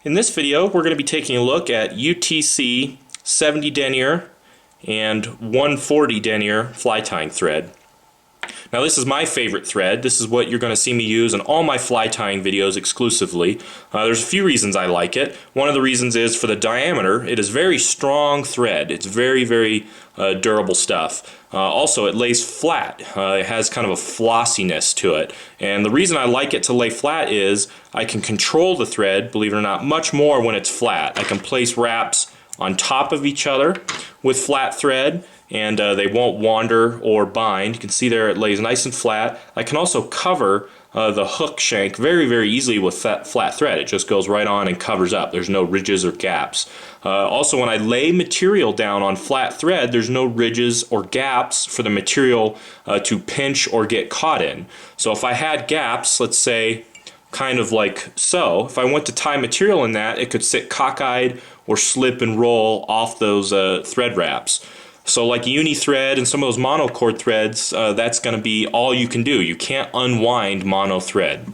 In this video, we're going to be taking a look at UTC 70 denier and 140 denier fly tying thread. Now this is my favorite thread. This is what you're going to see me use in all my fly tying videos exclusively. There's a few reasons I like it. One of the reasons is for the diameter. It is very strong thread. It's very durable stuff. Also, it lays flat. It has kind of a flossiness to it. And the reason I like it to lay flat is I can control the thread, believe it or not, much more when it's flat. I can place wraps on top of each other with flat thread, and they won't wander or bind. You can see there it lays nice and flat. I can also cover the hook shank very easily with that flat thread. It just goes right on and covers up. There's no ridges or gaps. Also, when I lay material down on flat thread, there's no ridges or gaps for the material to pinch or get caught in. So if I had gaps, let's say kind of like so, if I went to tie material in that, it could sit cockeyed or slip and roll off those thread wraps. So like uni thread and some of those monocord threads, that's going to be all you can do. You can't unwind mono thread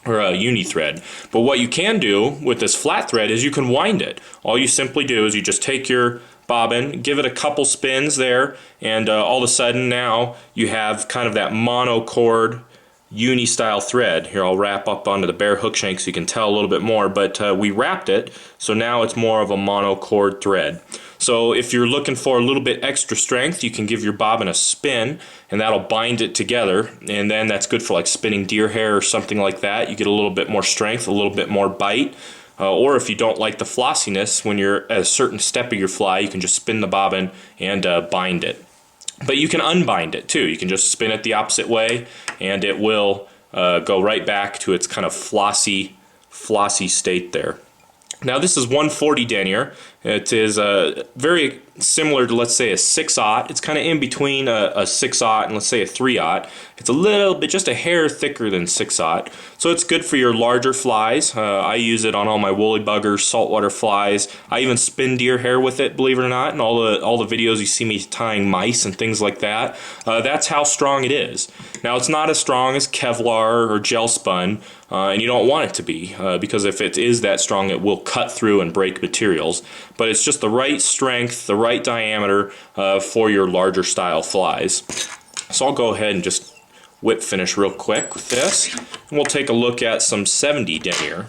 or a uni thread. But what you can do with this flat thread is you can wind it. All you simply do is you just take your bobbin, give it a couple spins there, and all of a sudden now you have kind of that monocord uni style thread. Here, I'll wrap up onto the bare hook shank so you can tell a little bit more, but we wrapped it, so now it's more of a monocord thread. So if you're looking for a little bit extra strength, you can give your bobbin a spin and that'll bind it together, and then that's good for like spinning deer hair or something like that. You get a little bit more strength, a little bit more bite. Or if you don't like the flossiness, when you're at a certain step of your fly, you can just spin the bobbin and bind it. But you can unbind it too. You can just spin it the opposite way and it will go right back to its kind of flossy state there. Now this is 140 denier. It is very similar to, let's say, a 6/0. It's kind of in between a 6/0 and, let's say, a 3/0. It's a little bit, just a hair thicker than 6/0. So it's good for your larger flies. I use it on all my woolly buggers, saltwater flies. I even spin deer hair with it, believe it or not, in all the videos you see me tying mice and things like that. That's how strong it is. Now it's not as strong as Kevlar or gel spun, and you don't want it to be, because if it is that strong it will cut through and break materials. But it's just the right strength, the right diameter for your larger style flies. So I'll go ahead and just whip finish real quick with this, and we'll take a look at some 70 denier.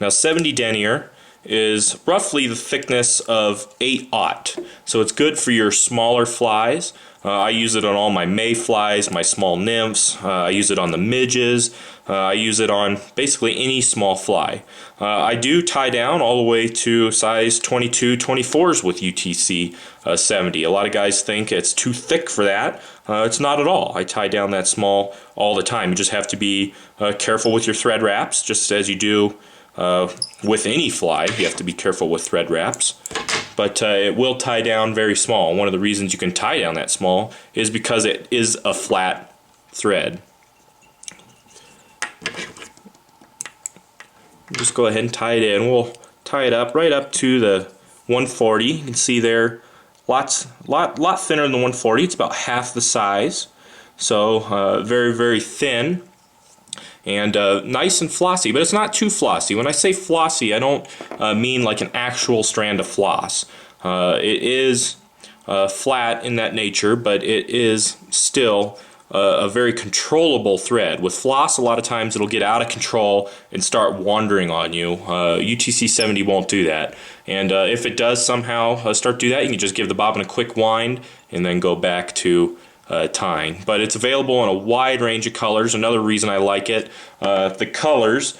Now 70 denier is roughly the thickness of 8/0, so it's good for your smaller flies. I use it on all my mayflies, my small nymphs. I use it on the midges. I use it on basically any small fly. I do tie down all the way to size 22, 24s with UTC 70. A lot of guys think it's too thick for that. It's not at all. I tie down that small all the time. You just have to be careful with your thread wraps, just as you do with any fly. You have to be careful with thread wraps. But it will tie down very small. One of the reasons you can tie down that small is because it is a flat thread. Just go ahead and tie it in. We'll tie it up right up to the 140. You can see there, lot thinner than the 140. It's about half the size. So very thin and nice and flossy, but it's not too flossy. When I say flossy, I don't mean like an actual strand of floss. It is flat in that nature, but it is still a very controllable thread. With floss, a lot of times it'll get out of control and start wandering on you. UTC 70 won't do that. And if it does somehow start to do that, you can just give the bobbin a quick wind and then go back to tying. But it's available in a wide range of colors. Another reason I like it, the colors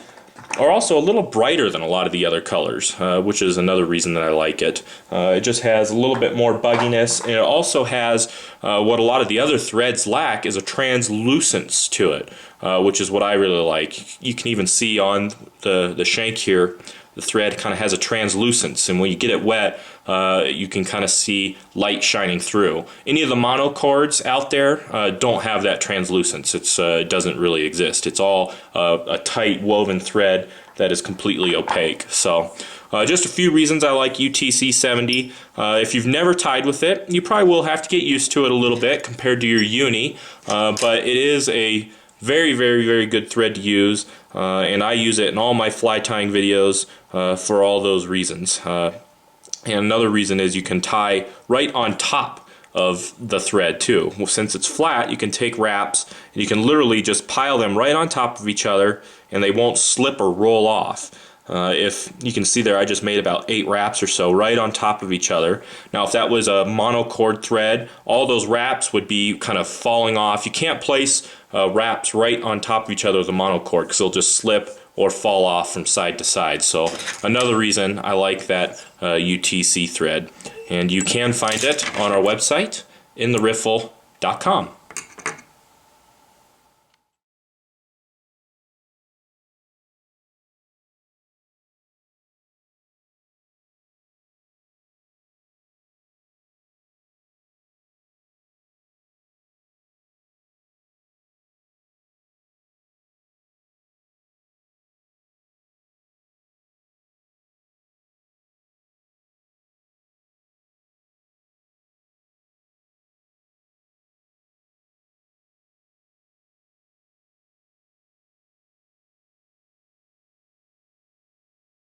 are also a little brighter than a lot of the other colors, which is another reason that I like it. It just has a little bit more bugginess, and it also has what a lot of the other threads lack is a translucence to it, which is what I really like. You can even see on the shank here, the thread kind of has a translucence, and when you get it wet, you can kind of see light shining through. Any of the monocords out there don't have that translucence. It doesn't really exist. It's all a tight woven thread that is completely opaque. So just a few reasons I like UTC 70. If you've never tied with it, you probably will have to get used to it a little bit compared to your uni, but it is a very good thread to use, and I use it in all my fly tying videos for all those reasons. And another reason is you can tie right on top of the thread too. Well, since it's flat, you can take wraps and you can literally just pile them right on top of each other and they won't slip or roll off. If you can see there, I just made about 8 wraps or so right on top of each other. Now if that was a monocord thread, all those wraps would be kind of falling off. You can't place wraps right on top of each other with a monocord because they'll just slip or fall off from side to side. So another reason I like that UTC thread. And you can find it on our website, intheriffle.com.